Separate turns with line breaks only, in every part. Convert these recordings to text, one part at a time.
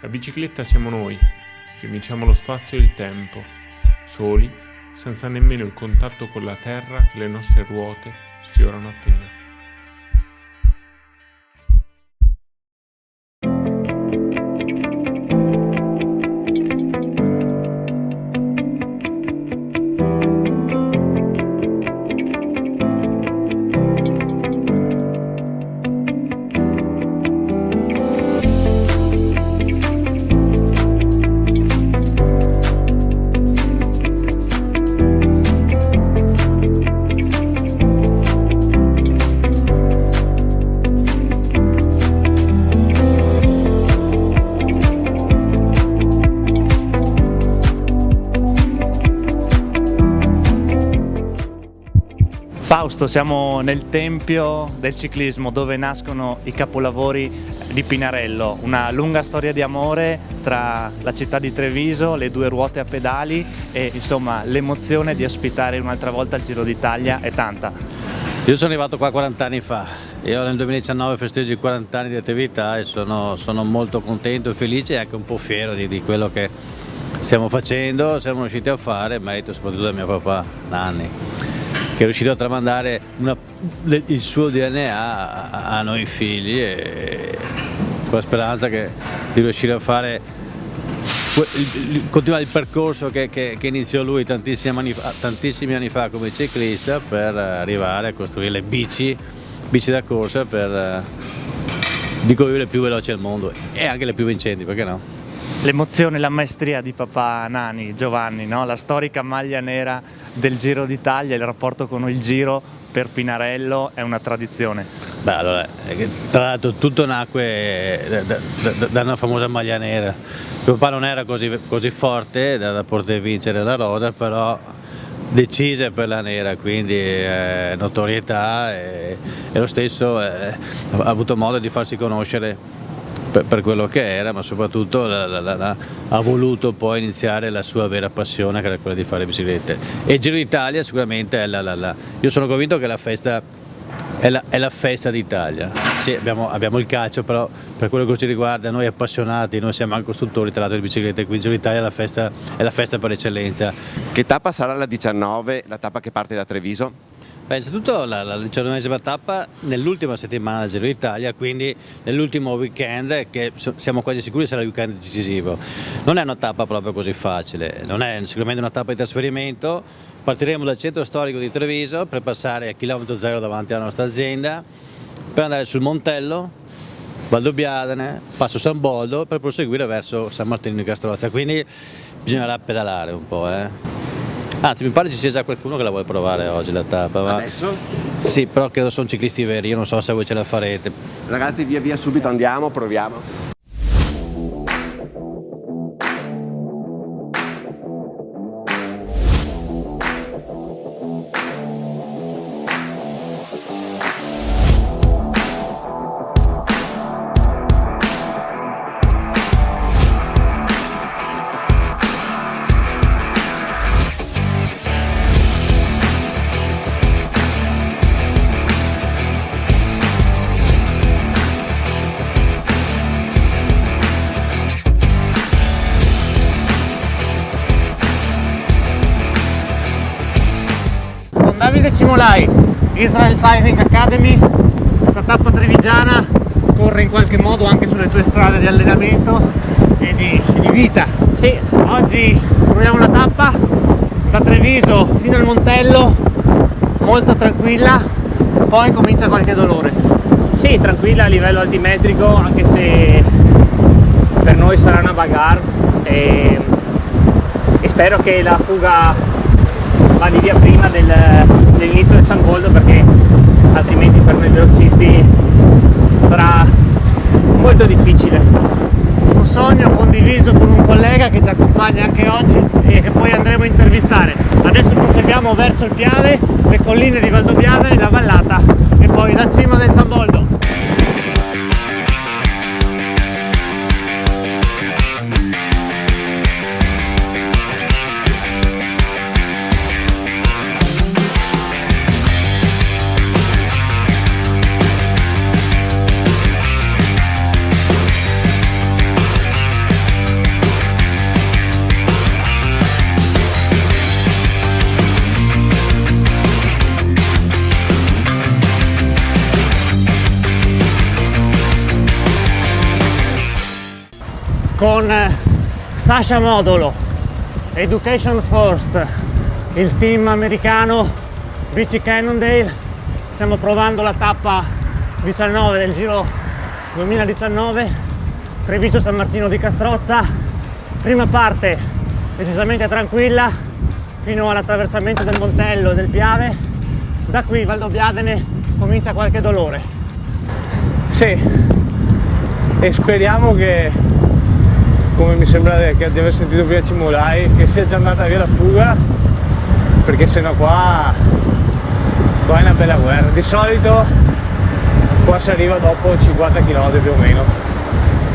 La bicicletta siamo noi, che vinciamo lo spazio e il tempo, soli, senza nemmeno il contatto con la terra che le nostre ruote sfiorano appena.
Fausto, siamo nel tempio del ciclismo dove nascono i capolavori di Pinarello, una lunga storia di amore tra la città di Treviso, le due ruote a pedali e insomma l'emozione di ospitare un'altra volta il Giro d'Italia è tanta.
Io sono arrivato qua 40 anni fa, io nel 2019 festeggio i 40 anni di attività e sono molto contento e felice e anche un po' fiero di quello che stiamo facendo, siamo riusciti a fare, merito soprattutto del mio papà Nanni, che è riuscito a tramandare il suo DNA a noi figli e con la speranza di riuscire a fare, continuare il percorso che iniziò lui tantissimi anni fa come ciclista per arrivare a costruire le bici da corsa per dico io le più veloci al mondo e anche le più vincenti, perché no?
L'emozione, la maestria di papà Nani, Giovanni, no? La storica maglia nera del Giro d'Italia, il rapporto con il Giro per Pinarello è una tradizione.
Beh, allora, tra l'altro tutto nacque da una famosa maglia nera. Mio papà non era così forte da poter vincere la rosa, però decise per la nera, quindi notorietà e lo stesso ha avuto modo di farsi conoscere per quello che era, ma soprattutto ha voluto poi iniziare la sua vera passione, che era quella di fare biciclette. E Giro d'Italia sicuramente io sono convinto che la festa è la festa d'Italia. Sì, abbiamo il calcio, però per quello che ci riguarda noi appassionati, noi siamo anche costruttori tra l'altro di biciclette, quindi Giro d'Italia è la festa per eccellenza.
Che tappa sarà la 19, la tappa che parte da Treviso?
Beh, innanzitutto la 19esima tappa nell'ultima settimana del Giro d'Italia, quindi nell'ultimo weekend, che siamo quasi sicuri sarà il weekend decisivo. Non è una tappa proprio così facile, non è sicuramente una tappa di trasferimento. Partiremo dal centro storico di Treviso per passare a chilometro zero davanti alla nostra azienda, per andare sul Montello, Valdobbiadene, Passo San Boldo, per proseguire verso San Martino di Castrozza, quindi bisognerà pedalare un po'. Anzi, mi pare ci sia già qualcuno che la vuole provare oggi la tappa.
Adesso?
Sì, però credo sono ciclisti veri, io non so se voi ce la farete.
Ragazzi, via subito andiamo, proviamo.
Davide Cimolai, Israel Cycling Academy. Questa tappa trevigiana corre in qualche modo anche sulle tue strade di allenamento e di vita. Sì, oggi proviamo una tappa da Treviso fino al Montello, molto tranquilla, poi comincia qualche dolore. Sì, tranquilla a livello altimetrico, anche se per noi sarà una bagarre e spero che la fuga vada via prima dell'inizio del San Boldo, perché altrimenti per noi velocisti sarà molto difficile. Un sogno condiviso con un collega che ci accompagna anche oggi e che poi andremo a intervistare. Adesso proseguiamo verso il Piave, le colline di Valdobbiadene, la vallata e poi la cima del San Boldo. con Sasha Modolo, Education First, il team americano Bici Cannondale. Stiamo provando la tappa 19 del Giro 2019, Treviso San Martino di Castrozza. Prima parte decisamente tranquilla fino all'attraversamento del Montello e del Piave. Da qui Valdobbiadene comincia qualche dolore.
Sì, e speriamo che, come mi sembra di aver sentito prima Cimolai, che sia già andata via la fuga, perché sennò qua è una bella guerra. Di solito qua si arriva dopo 50 km più o meno.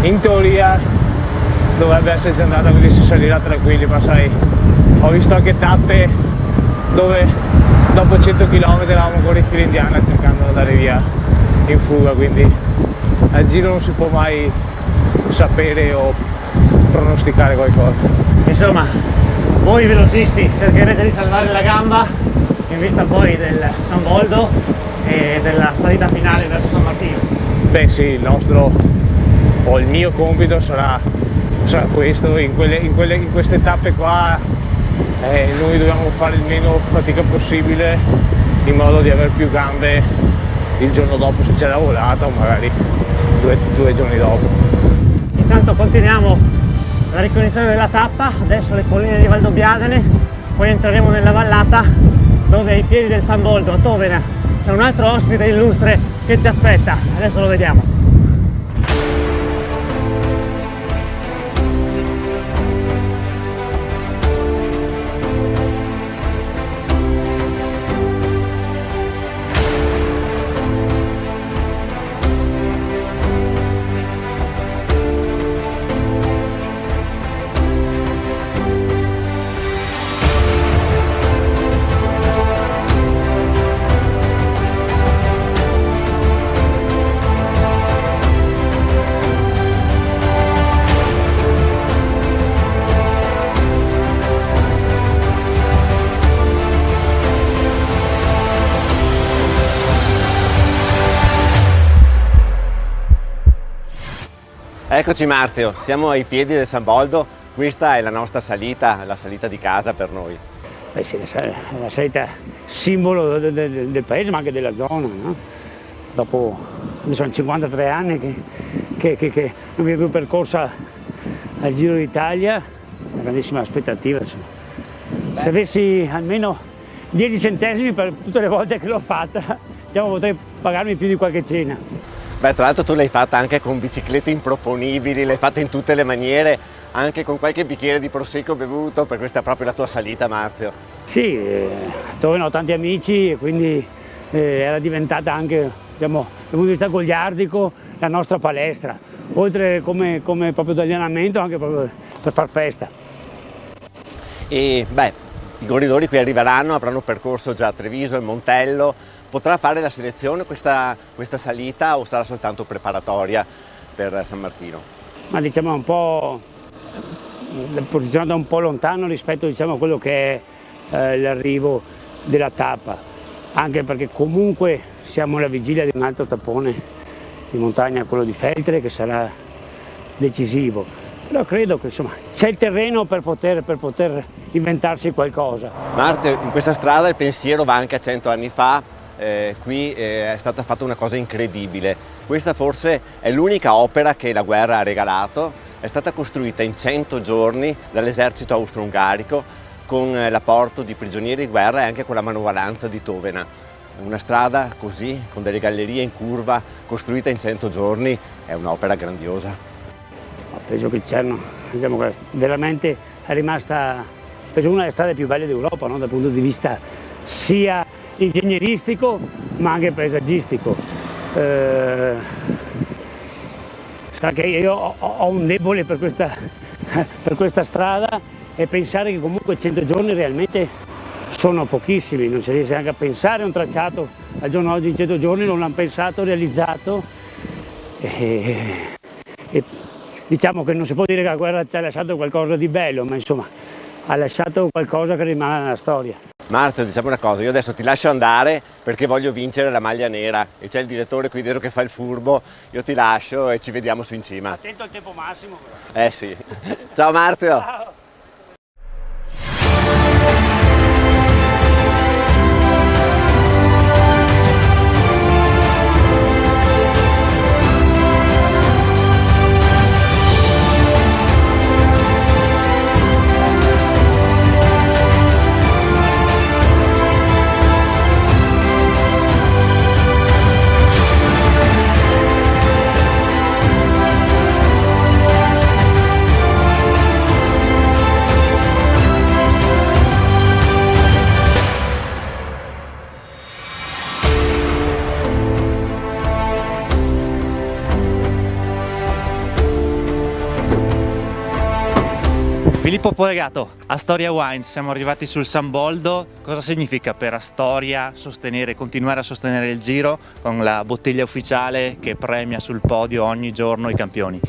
In teoria dovrebbe essere già andata, così si salirà tranquilli, ma sai, ho visto anche tappe dove dopo 100 km eravamo ancora in fila indiana cercando di andare via in fuga, quindi al giro non si può mai sapere o pronosticare qualcosa.
Insomma, voi velocisti cercherete di salvare la gamba in vista poi del San Boldo e della salita finale verso San Martino.
Beh sì, il nostro o il mio compito sarà questo. In queste tappe qua noi dobbiamo fare il meno fatica possibile in modo di avere più gambe il giorno dopo se c'è la volata, o magari due giorni dopo.
Intanto continuiamo la ricognizione della tappa, adesso le colline di Valdobbiadene, poi entreremo nella vallata dove ai piedi del San Boldo a Tovena c'è un altro ospite illustre che ci aspetta, adesso lo vediamo.
Eccoci Marzio, siamo ai piedi del San Boldo, questa è la nostra salita, la salita di casa per noi.
Beh sì, è una salita simbolo del paese ma anche della zona, no? Dopo sono 53 anni che non mi è più percorsa al Giro d'Italia, una grandissima aspettativa. Insomma. Se avessi almeno 10 centesimi per tutte le volte che l'ho fatta, diciamo, potrei pagarmi più di qualche cena.
Beh, tra l'altro tu l'hai fatta anche con biciclette improponibili, l'hai fatta in tutte le maniere, anche con qualche bicchiere di prosecco bevuto, per questa è proprio la tua salita, Marzio.
Sì, dove ho tanti amici e quindi era diventata anche, diciamo, dal punto di vista goliardico, la nostra palestra, oltre come proprio di allenamento, anche proprio per far festa.
E beh, i corridori qui arriveranno, avranno percorso già Treviso, il Montello. Potrà fare la selezione questa salita o sarà soltanto preparatoria per San Martino?
Ma diciamo un po' posizionata un po' lontano rispetto, diciamo, a quello che è l'arrivo della tappa, anche perché comunque siamo alla vigilia di un altro tappone di montagna, quello di Feltre, che sarà decisivo. Però credo che insomma c'è il terreno per poter inventarsi qualcosa.
Marzio, in questa strada il pensiero va anche a 100 anni fa. Qui è stata fatta una cosa incredibile. Questa forse è l'unica opera che la guerra ha regalato. È stata costruita in 100 giorni dall'esercito austro-ungarico con l'apporto di prigionieri di guerra e anche con la manovalanza di Tovena. Una strada così, con delle gallerie in curva, costruita in 100 giorni, è un'opera grandiosa.
Penso che c'erano, diciamo che veramente è rimasta, penso, una delle strade più belle d'Europa, no? Dal punto di vista sia ingegneristico ma anche paesaggistico. Sa che io ho un debole per questa strada, e pensare che comunque 100 giorni realmente sono pochissimi, non si riesce anche a pensare a un tracciato al giorno d'oggi in 100 giorni, non l'hanno pensato, realizzato, e diciamo che non si può dire che la guerra ci ha lasciato qualcosa di bello, ma insomma ha lasciato qualcosa che rimane nella storia.
Marzio, diciamo una cosa, io adesso ti lascio andare perché voglio vincere la maglia nera e c'è il direttore qui dentro che fa il furbo, io ti lascio e ci vediamo su in cima.
Attento al tempo massimo però.
Sì. Ciao Marzio!
Ciao.
Filippo Polegato, Astoria Wines, siamo arrivati sul San Boldo. Cosa significa per Astoria continuare a sostenere il Giro con la bottiglia ufficiale che premia sul podio ogni giorno i campioni?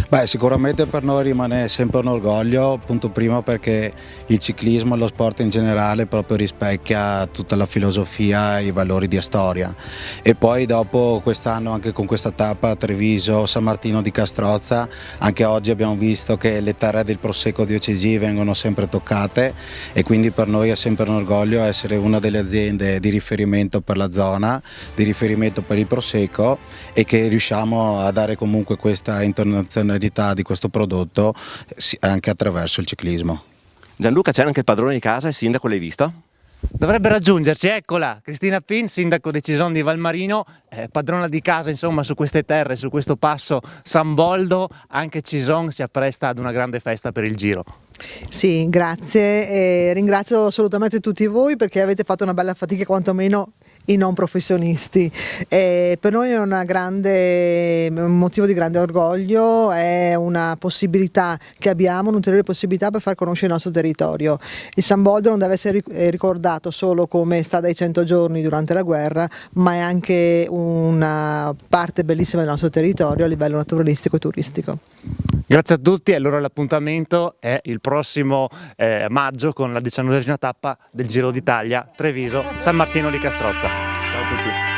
Beh, sicuramente per noi rimane sempre un orgoglio, punto primo perché il ciclismo e lo sport in generale proprio rispecchia tutta la filosofia e i valori di Astoria. E poi dopo quest'anno anche con questa tappa Treviso, San Martino di Castrozza, anche oggi abbiamo visto che le terre del Prosecco diocesano vengono sempre toccate e quindi per noi è sempre un orgoglio essere una delle aziende di riferimento per la zona, di riferimento per il Prosecco e che riusciamo a dare comunque questa internazionalità di questo prodotto anche attraverso il ciclismo.
Gianluca, c'era anche il padrone di casa, il sindaco, l'hai visto?
Dovrebbe raggiungerci, eccola, Cristina Pin, sindaco di Cison di Valmarino, padrona di casa insomma su queste terre, su questo passo San Boldo. Anche Cison si appresta ad una grande festa per il Giro.
Sì, grazie e ringrazio assolutamente tutti voi perché avete fatto una bella fatica, quantomeno i non professionisti. Per noi è un motivo di grande orgoglio, è una possibilità che abbiamo, un'ulteriore possibilità per far conoscere il nostro territorio. Il San Boldo non deve essere ricordato solo come sta dai 100 giorni durante la guerra, ma è anche una parte bellissima del nostro territorio a livello naturalistico e turistico.
Grazie a tutti, allora l'appuntamento è il prossimo maggio con la 19ª tappa del Giro d'Italia Treviso San Martino di Castrozza.
Ciao a tutti.